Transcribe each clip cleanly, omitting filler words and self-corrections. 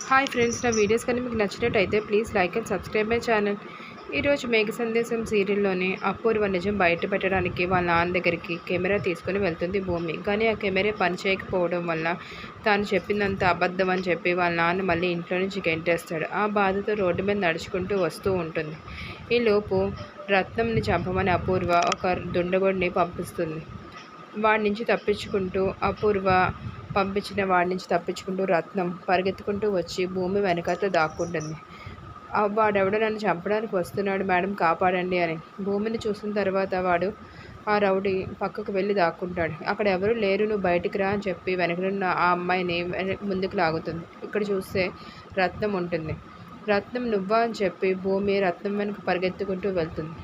Hi friends, నా videos కానీ మీకు నచ్చినట్టయితే please like and subscribe my channel. ఈరోజు మేఘ సందేశం సీరియల్లోని అపూర్వ నిజం బయట పెట్టడానికి వాళ్ళ నాన్న దగ్గరికి కెమెరా తీసుకొని వెళ్తుంది భూమి. కానీ ఆ కెమెరా పని చేయకపోవడం వల్ల తాను చెప్పిందంత అబద్ధం అని చెప్పి వాళ్ళ నాన్న మళ్ళీ ఇంట్లో నుంచి గెంటేస్తాడు. ఆ బాధతో రోడ్డు మీద నడుచుకుంటూ వస్తూ ఉంటుంది. ఈలోపు రత్నంని చంపమని అపూర్వ ఒక దుండగుడిని పంపిస్తుంది. వాడి నుంచి తప్పించుకుంటూ రత్నం పరిగెత్తుకుంటూ వచ్చి భూమి వెనకాల దాక్కుంటుంది. వాడెవడో నన్ను చంపడానికి వస్తున్నాడు మేడం, కాపాడండి అని. భూమిని చూసిన తర్వాత వాడు ఆ రౌడీ పక్కకు వెళ్ళి దాక్కుంటాడు. అక్కడ ఎవరు లేరు, నువ్వు బయటికి రా అని చెప్పి వెనకనున్న ఆ అమ్మాయిని ముందుకు లాగుతుంది. ఇక్కడ చూస్తే రత్నం ఉంటుంది. రత్నం నువ్వా అని చెప్పి భూమి రత్నం వెనక పరిగెత్తుకుంటూ వెళ్తుంది.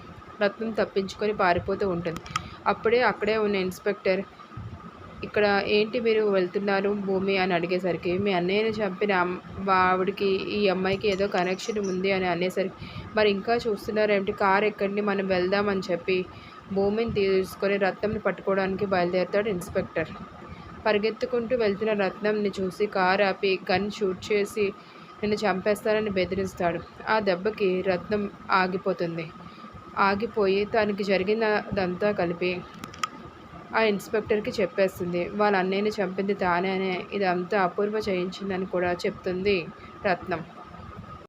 రత్నం తప్పించుకొని పారిపోతూ ఉంటుంది. అక్కడే ఉన్న ఇన్స్పెక్టర్, ఇక్కడ ఏంటి మీరు వెళ్తున్నారు భూమి అని అడిగేసరికి, మీ అన్నయ్యని చంపిన ఆవిడకి ఈ అమ్మాయికి ఏదో కనెక్షన్ ఉంది అని అనేసరికి, మరి ఇంకా చూస్తున్నారేమిటి, కారు ఎక్కండి మనం వెళ్దామని చెప్పి భూమిని తీసుకొని రత్నంని పట్టుకోవడానికి బయలుదేరుతాడు ఇన్స్పెక్టర్. పరిగెత్తుకుంటూ వెళ్తున్న రత్నంని చూసి కారు ఆపి గన్ షూట్ చేసి నిన్ను చంపేస్తానని బెదిరిస్తాడు. ఆ దెబ్బకి రత్నం ఆగిపోయి తనకి జరిగినదంతా కలిపి ఆ ఇన్స్పెక్టర్కి చెప్పేస్తుంది. వాళ్ళ అన్నయ్యని చంపింది తానే, ఇదంతా అపూర్వ చేయించిందని కూడా చెప్తుంది రత్నం.